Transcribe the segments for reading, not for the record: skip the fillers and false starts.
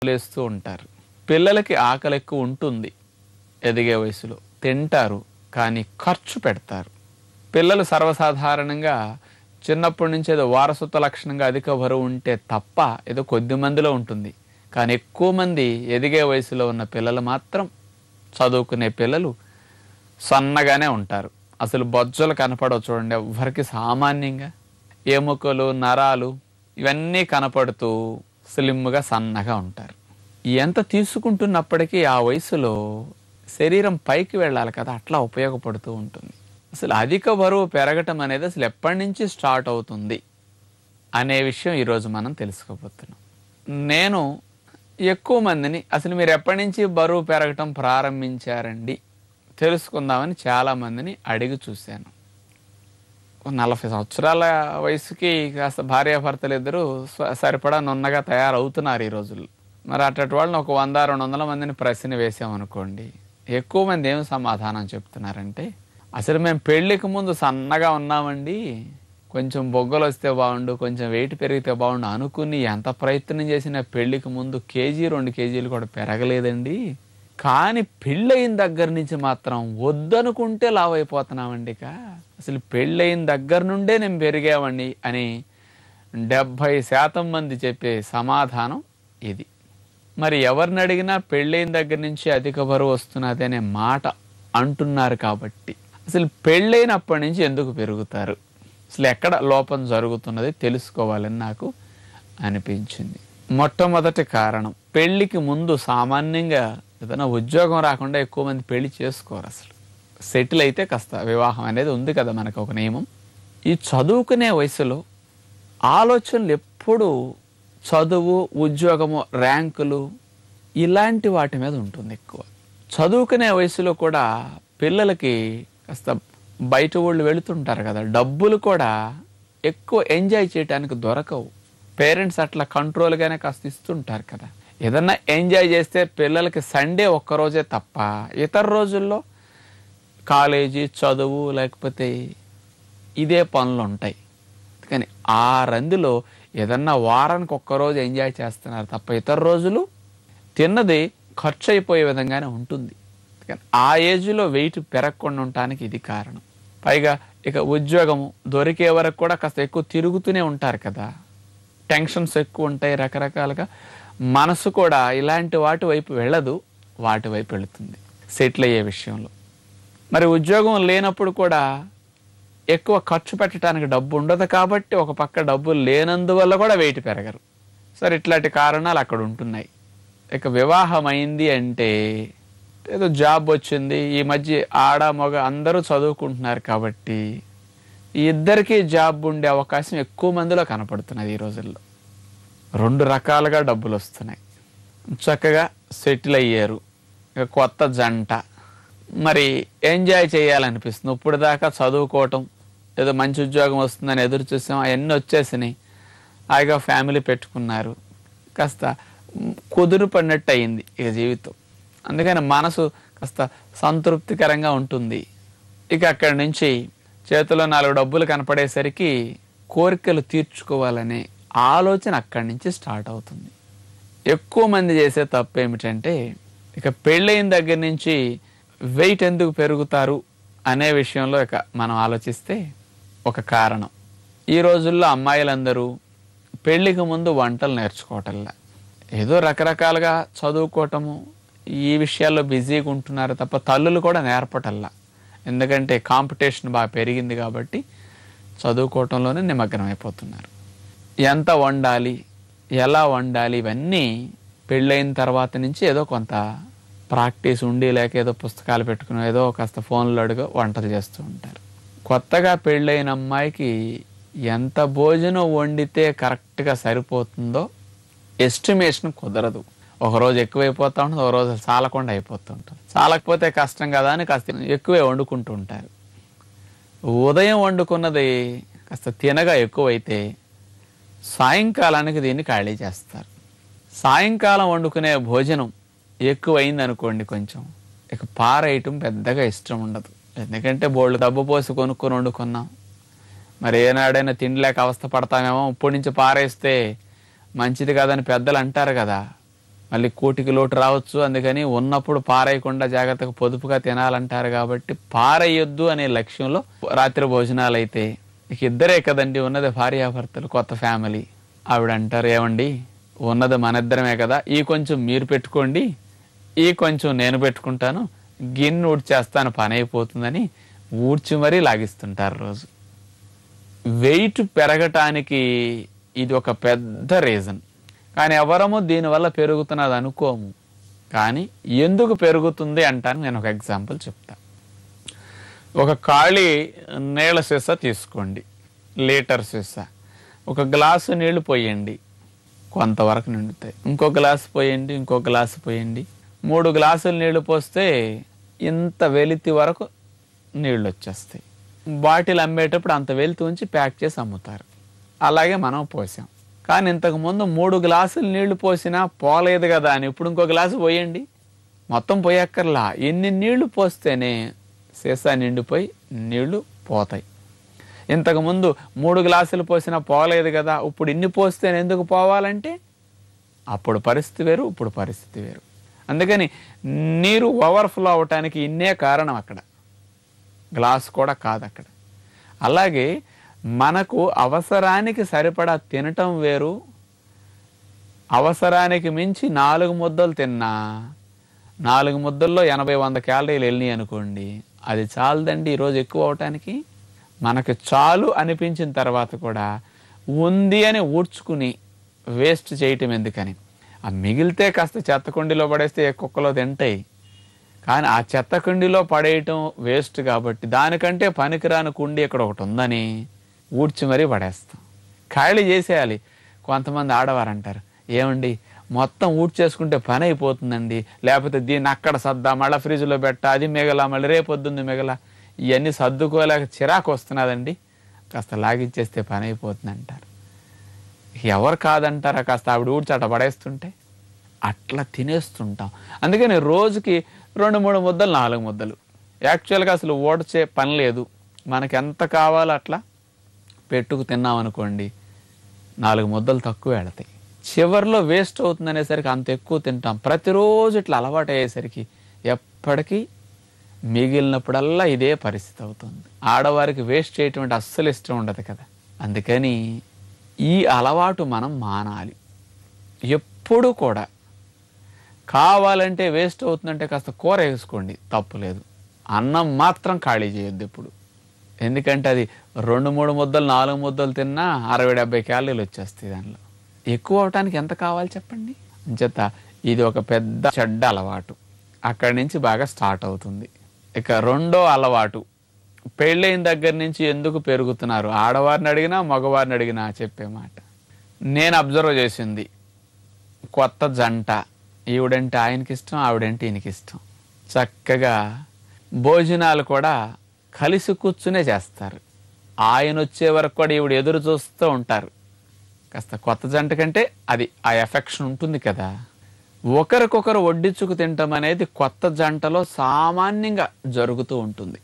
లేస్తూ ఉంటారు. పిల్లలకి ఆకలి ఎక్కువ ఉంటుంది. ఎదిగే వయసులో తింటారు, కానీ ఖర్చు పెడతారు. పిల్లలు సర్వసాధారణంగా చిన్నప్పటి నుంచి ఏదో వారసత్వ లక్షణంగా అధిక బరువు ఉంటే తప్ప ఏదో కొద్ది మందిలో ఉంటుంది. కానీ ఎక్కువ మంది ఎదిగే వయసులో ఉన్న పిల్లలు మాత్రం, చదువుకునే పిల్లలు సన్నగానే ఉంటారు. అసలు బొజ్జలు కనపడవు చూడండి ఎవరికి. సామాన్యంగా ఎముకలు, నరాలు ఇవన్నీ కనపడుతూ స్లిమ్గా సన్నగా ఉంటారు. ఎంత తీసుకుంటున్నప్పటికీ ఆ వయసులో శరీరం పైకి వెళ్ళాలి కదా, అట్లా ఉపయోగపడుతూ ఉంటుంది. అసలు అధిక బరువు పెరగటం అనేది అసలు ఎప్పటి నుంచి స్టార్ట్ అవుతుంది అనే విషయం ఈరోజు మనం తెలుసుకోబోతున్నాం. నేను ఎక్కువ మందిని అసలు మీరు ఎప్పటి నుంచి బరువు పెరగటం ప్రారంభించారండి తెలుసుకుందామని చాలామందిని అడిగి చూశాను. 40 సంవత్సరాల వయసుకి కాస్త భార్యాభర్తలు ఇద్దరు సరిపడా నున్నగా తయారవుతున్నారు ఈ రోజుల్లో. మరి అట్టటి వాళ్ళని ఒక 100-200 మందిని ప్రశ్న వేసామనుకోండి, ఎక్కువ మంది ఏమి సమాధానం చెప్తున్నారంటే, అసలు మేము పెళ్ళికి ముందు సన్నగా ఉన్నామండి, కొంచెం బొగ్గలు వస్తే బాగుండు, కొంచెం వెయిట్ పెరిగితే బాగుండు అనుకుని ఎంత ప్రయత్నం చేసినా పెళ్ళికి ముందు 1-2 కేజీలు కూడా పెరగలేదండి. కానీ పెళ్ళయిన దగ్గర నుంచి మాత్రం వద్దనుకుంటే లావు అయిపోతున్నామండి. అసలు పెళ్ళయిన దగ్గర నుండే నేను పెరిగామండి అని 70% మంది చెప్పే సమాధానం ఇది. మరి ఎవరిని అడిగినా పెళ్ళైన దగ్గర నుంచి అధిక బరువు వస్తున్నది అనే మాట అంటున్నారు. కాబట్టి అసలు పెళ్ళైనప్పటి నుంచి ఎందుకు పెరుగుతారు, అసలు ఎక్కడ లోపం జరుగుతున్నది తెలుసుకోవాలని నాకు అనిపించింది. మొట్టమొదటి కారణం, పెళ్ళికి ముందు సామాన్యంగా ఏదైనా ఉద్యోగం రాకుండా ఎక్కువ మంది పెళ్లి చేసుకోరు. అసలు సెటిల్ అయితే కాస్త వివాహం అనేది ఉంది కదా మనకు ఒక నియమం. ఈ చదువుకునే వయసులో ఆలోచనలు ఎప్పుడు చదువు, ఉద్యోగము, ర్యాంకులు ఇలాంటి వాటి మీద ఉంటుంది ఎక్కువ. చదువుకునే వయసులో కూడా పిల్లలకి కాస్త బయట ఊళ్ళు వెళుతుంటారు కదా, డబ్బులు కూడా ఎక్కువ ఎంజాయ్ చేయడానికి దొరకవు. పేరెంట్స్ అట్లా కంట్రోల్గానే కాస్త ఇస్తుంటారు కదా. ఏదన్నా ఎంజాయ్ చేస్తే పిల్లలకి సండే ఒక్కరోజే తప్ప ఇతర రోజుల్లో కాలేజీ, చదువు లేకపోతే ఇదే పనులు ఉంటాయి. కానీ ఆ రందిలో ఏదన్నా వారానికి ఒక్కరోజు ఎంజాయ్ చేస్తున్నారు తప్ప ఇతర రోజులు తిన్నది ఖర్చు అయిపోయే విధంగానే ఉంటుంది. కానీ ఆ ఏజ్లో వెయిట్ పెరగకుండా ఉండటానికి ఇది కారణం. పైగా ఇక ఉద్యోగము దొరికే వరకు కూడా కాస్త ఎక్కువ తిరుగుతూనే ఉంటారు కదా, టెన్షన్స్ ఎక్కువ ఉంటాయి రకరకాలుగా. మనసు కూడా ఇలాంటి వాటి వైపు వెళ్ళదు, వాటి వైపు వెళుతుంది సెటిల్ అయ్యే విషయంలో. మరి ఉద్యోగం లేనప్పుడు కూడా ఎక్కువ ఖర్చు పెట్టడానికి డబ్బు ఉండదు కాబట్టి ఒక పక్క డబ్బు లేనందువల్ల కూడా వెయిట్ పెరగరు. సరే, ఇట్లాంటి కారణాలు అక్కడ ఉంటున్నాయి. ఇక వివాహం అయింది అంటే ఏదో జాబ్ వచ్చింది, ఈ మధ్య ఆడ మగ అందరూ చదువుకుంటున్నారు కాబట్టి ఈ ఇద్దరికీ జాబ్ ఉండే అవకాశం ఎక్కువ మందిలో కనపడుతున్నది ఈ రోజుల్లో. 2 రకాలుగా డబ్బులు వస్తున్నాయి, చక్కగా సెటిల్ అయ్యారు, ఇక కొత్త జంట. మరి ఎంజాయ్ చేయాలనిపిస్తుంది. ఇప్పుడు దాకా చదువుకోవటం, ఏదో మంచి ఉద్యోగం వస్తుందని ఎదురు చూసాం, అవన్నీ వచ్చేసినాయి. హాయిగా ఫ్యామిలీ పెట్టుకున్నారు, కాస్త కుదురు పడినట్టు అయింది ఇక జీవితం. అందుకని మనసు కాస్త సంతృప్తికరంగా ఉంటుంది. ఇక అక్కడి నుంచి చేతిలో 4 డబ్బులు కనపడేసరికి కోరికలు తీర్చుకోవాలనే ఆలోచన అక్కడి నుంచి స్టార్ట్ అవుతుంది. ఎక్కువ మంది చేసే తప్పు ఏమిటంటే, ఇక పెళ్ళైన దగ్గర నుంచి వెయిట్ ఎందుకు పెరుగుతారు అనే విషయంలో ఇక మనం ఆలోచిస్తే ఒక కారణం, ఈ రోజుల్లో అమ్మాయిలందరూ పెళ్ళికి ముందు వంటలు నేర్చుకోవటంలా, ఏదో రకరకాలుగా చదువుకోవటము ఈ విషయాల్లో బిజీగా ఉంటున్నారు తప్ప తల్లులు కూడా నేర్పటల్లా. ఎందుకంటే కాంపిటీషన్ బాగా పెరిగింది కాబట్టి చదువుకోవటంలోనే నిమగ్నం అయిపోతున్నారు. ఎంత వండాలి, ఎలా వండాలి, ఇవన్నీ పెళ్ళైన తర్వాత నుంచి ఏదో కొంత ప్రాక్టీస్ ఉండి లేక ఏదో పుస్తకాలు పెట్టుకుని ఏదో కాస్త ఫోన్లో అడుగు వంటలు చేస్తూ ఉంటారు. కొత్తగా పెళ్ళైన అమ్మాయికి ఎంత భోజనం వండితే కరెక్ట్గా సరిపోతుందో ఎస్టిమేషన్ కుదరదు. ఒకరోజు ఎక్కువైపోతూ ఉంటుంది, ఒక రోజు చాలకుండా అయిపోతూ ఉంటుంది. చాలకపోతే కష్టం కదా అని కాస్త ఎక్కువే వండుకుంటూ ఉంటారు. ఉదయం వండుకున్నది కాస్త తినగా ఎక్కువైతే సాయంకాలానికి దీన్ని ఖాళీ చేస్తారు. సాయంకాలం వండుకునే భోజనం ఎక్కువైంది అనుకోండి, కొంచెం ఇక పారేయటం పెద్దగా ఇష్టం ఉండదు. ఎందుకంటే బోళ్ళు డబ్బు పోసి కొనుక్కొని వండుకున్నాం, మరి ఏనాడైనా తిండిలేక అవస్థ పడతామేమో, ఇప్పటి నుంచి పారేస్తే మంచిది కాదని పెద్దలు అంటారు కదా. మళ్ళీ కూటికి లోటు రావచ్చు. అందుకని ఉన్నప్పుడు పారేయకుండా జాగ్రత్తగా పొదుపుగా తినాలంటారు. కాబట్టి పారేయొద్దు అనే లక్ష్యంలో రాత్రి భోజనాలు అయితే ఇక ఇద్దరే కదండి ఉన్నది, భార్యాభర్తలు, కొత్త ఫ్యామిలీ. ఆవిడ అంటారు, ఏమండి ఉన్నది మన ఇద్దరమే కదా, ఈ కొంచెం మీరు పెట్టుకోండి, ఈ కొంచెం నేను పెట్టుకుంటాను, గిన్నె ఊడ్చేస్తాను, పని అయిపోతుందని ఊడ్చి మరీ లాగిస్తుంటారు రోజు. వెయిట్ పెరగటానికి ఇది ఒక పెద్ద రీజన్. కానీ ఎవరము దీనివల్ల పెరుగుతున్నది అనుకోము. కానీ ఎందుకు పెరుగుతుంది అంటాను నేను ఒక ఎగ్జాంపుల్ చెప్తా. ఒక ఖాళీ నీళ్ళ సీసా తీసుకోండి, లీటర్ సీసా. ఒక గ్లాసు నీళ్లు పోయండి, కొంతవరకు నిండుతాయి. ఇంకో గ్లాసు పోయండి, ఇంకో గ్లాసు పోయండి. 3 గ్లాసులు నీళ్లు పోస్తే ఇంత వెలితి వరకు నీళ్ళు వచ్చేస్తాయి. బాటిల్ అమ్మేటప్పుడు అంత వెలితి ఉంచి ప్యాక్ చేసి అమ్ముతారు. అలాగే మనం పోసాం. కానీ ఇంతకుముందు 3 గ్లాసులు నీళ్లు పోసినా పోలేదు కదా అని ఇప్పుడు ఇంకో గ్లాసు పోయండి, మొత్తం పోయక్కర్లా. ఎన్ని నీళ్లు పోస్తేనే సీసా నిండిపోయి నీళ్లు పోతాయి. ఇంతకుముందు 3 గ్లాసులు పోసినా పోలేదు కదా, ఇప్పుడు ఇన్ని పోస్తేనే ఎందుకు పోవాలంటే అప్పుడు పరిస్థితి వేరు, ఇప్పుడు పరిస్థితి వేరు. అందుకని నీరు ఓవర్ఫ్లో అవటానికి ఇన్నే కారణం, అక్కడ గ్లాస్ కూడా కాదు అక్కడ. అలాగే మనకు అవసరానికి సరిపడా తినటం వేరు, అవసరానికి మించి 4 ముద్దలు తిన్నా 4 ముద్దల్లో 80-100 క్యాలరీలు వెళ్ళినాయి అనుకోండి, అది చాలదండి ఈరోజు ఎక్కువ అవటానికి. మనకు చాలు అనిపించిన తర్వాత కూడా ఉంది అని ఊడ్చుకుని వేస్ట్ చేయటం ఎందుకని. ఆ మిగిలితే కాస్త చెత్తకుండీలో పడేస్తే ఏ కుక్కలో తింటాయి. కానీ ఆ చెత్తకుండీలో పడేయటం వేస్ట్ కాబట్టి దానికంటే పనికిరాని కుండీ ఇక్కడ ఒకటి ఉందని ఊడ్చి మరీ పడేస్తాం, ఖాళీ చేసేయాలి. కొంతమంది ఆడవారు అంటారు, ఏమండి మొత్తం ఊడ్చేసుకుంటే పని అయిపోతుందండి, లేకపోతే దీన్ని అక్కడ సర్దా, మళ్ళీ ఫ్రిడ్జ్లో పెట్ట, అది మిగల, మళ్ళీ రేపొద్దుంది మిగల, ఇవన్నీ సర్దుకోలేక చిరాకు వస్తున్నదండి, కాస్త లాగిచ్చేస్తే పని అయిపోతుంది అంటారు. ఎవరు కాదంటారా? కాస్త ఆవిడ ఊడ్చాట పడేస్తుంటే అట్లా తినేస్తుంటాం. అందుకని రోజుకి 2-3 ముద్దలు 4 ముద్దలు. యాక్చువల్గా అసలు ఊడ్చే పని లేదు, మనకి ఎంత కావాలో అట్లా పెట్టుకు తిన్నామనుకోండి 4 ముద్దలు తక్కువ వెళతాయి. చివరిలో వేస్ట్ అవుతుంది అనేసరికి అంత ఎక్కువ తింటాం. ప్రతిరోజు ఇట్లా అలవాటు అయ్యేసరికి ఎప్పటికీ మిగిలినప్పుడల్లా ఇదే పరిస్థితి అవుతుంది. ఆడవారికి వేస్ట్ చేయటం అస్సలు ఇష్టం ఉండదు కదా. అందుకని ఈ అలవాటు మనం మానాలి. ఎప్పుడు కూడా కావాలంటే వేస్ట్ అవుతుందంటే కాస్త కూర వేసుకోండి, తప్పులేదు. అన్నం మాత్రం ఖాళీ చేయొద్దు ఎప్పుడు. ఎందుకంటే అది 2-3 ముద్దలు 4 ముద్దలు తిన్నా 60-70 క్యాలరీలు వచ్చేస్తాయి. దానిలో ఎక్కువ అవటానికి ఎంత కావాలి చెప్పండి. అంచేత ఇది ఒక పెద్ద చెడ్డ అలవాటు. అక్కడి నుంచి బాగా స్టార్ట్ అవుతుంది. ఇక రెండో అలవాటు, పెళ్ళైన దగ్గర నుంచి ఎందుకు పెరుగుతున్నారు? ఆడవారిని అడిగినా మగవారిని అడిగినా చెప్పే మాట. నేను అబ్జర్వ్ చేసింది, కొత్త జంట, ఈవిడంటే ఆయనకి ఇష్టం, ఆవిడంటే ఈయనకి ఇష్టం. చక్కగా భోజనాలు కూడా కలిసి కూర్చునే చేస్తారు. ఆయన వచ్చే వరకు కూడా ఈవిడ ఎదురు చూస్తూ ఉంటారు. కాస్త కొత్త జంట కంటే అది ఆ ఎఫెక్షన్ ఉంటుంది కదా. ఒకరికొకరు వడ్డించుకు తింటాం అనేది కొత్త జంటలో సామాన్యంగా జరుగుతూ ఉంటుంది.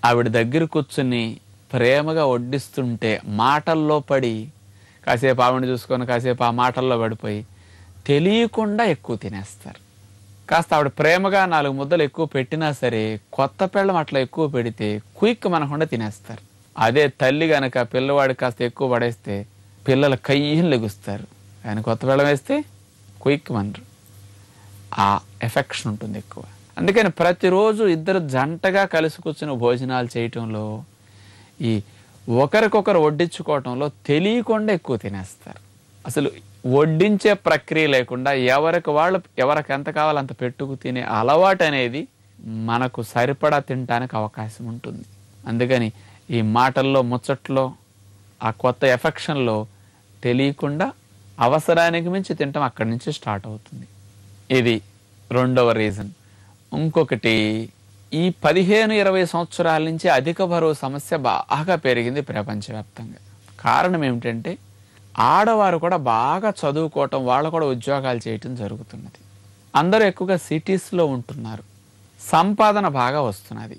ఆవిడ దగ్గర కూర్చుని ప్రేమగా వడ్డిస్తుంటే మాటల్లో పడి కాసేపు ఆవిడ చూసుకొని కాసేపు ఆ మాటల్లో పడిపోయి తెలియకుండా ఎక్కువ తినేస్తారు. కాస్త ఆవిడ ప్రేమగా 4 ముద్దలు ఎక్కువ పెట్టినా సరే కొత్త పిల్లం అట్లా ఎక్కువ పెడితే క్విక్ మనకుండా తినేస్తారు. అదే తల్లి గనక పిల్లవాడికి కాస్త ఎక్కువ పడేస్తే పిల్లలు కయ్యని లెగుస్తారు. కానీ కొత్త పిల్లం వేస్తే క్విక్ మనరు. ఆ ఎఫెక్షన్ ఉంటుంది ఎక్కువ. అందుకని ప్రతిరోజు ఇద్దరు జంటగా కలిసి కూర్చుని భోజనాలు చేయటంలో, ఈ ఒకరికొకరు వడ్డించుకోవటంలో తెలియకుండా ఎక్కువ తినేస్తారు. అసలు వడ్డించే ప్రక్రియ లేకుండా ఎవరికి ఎంత కావాలో అంత పెట్టుకు తినే అలవాటు అనేది మనకు సరిపడా తినడానికి అవకాశం ఉంటుంది. అందుకని ఈ మాటల్లో, ముచ్చట్లో, ఆ కొత్త ఎఫెక్షన్లో తెలియకుండా అవసరానికి మించి తింటాం, అక్కడి నుంచి స్టార్ట్ అవుతుంది. ఇది రెండవ రీజన్. ఇంకొకటి, ఈ 15-20 సంవత్సరాల నుంచి అధిక బరువు సమస్య బాగా పెరిగింది ప్రపంచవ్యాప్తంగా. కారణం ఏమిటంటే ఆడవారు కూడా బాగా చదువుకోవటం, వాళ్ళు కూడా ఉద్యోగాలు చేయటం జరుగుతున్నది. అందరూ ఎక్కువగా సిటీస్లో ఉంటున్నారు, సంపాదన బాగా వస్తున్నది.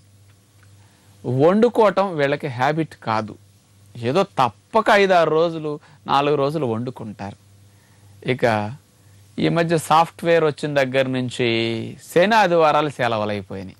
వండుకోవటం వీళ్ళకి హ్యాబిట్ కాదు. ఏదో తప్పక 5-6 రోజులు 4 రోజులు వండుకుంటారు. ఇక ఈ మధ్య సాఫ్ట్వేర్ వచ్చిన దగ్గర నుంచి శని ఆదివారాలు సెలవులు అయిపోయినాయి.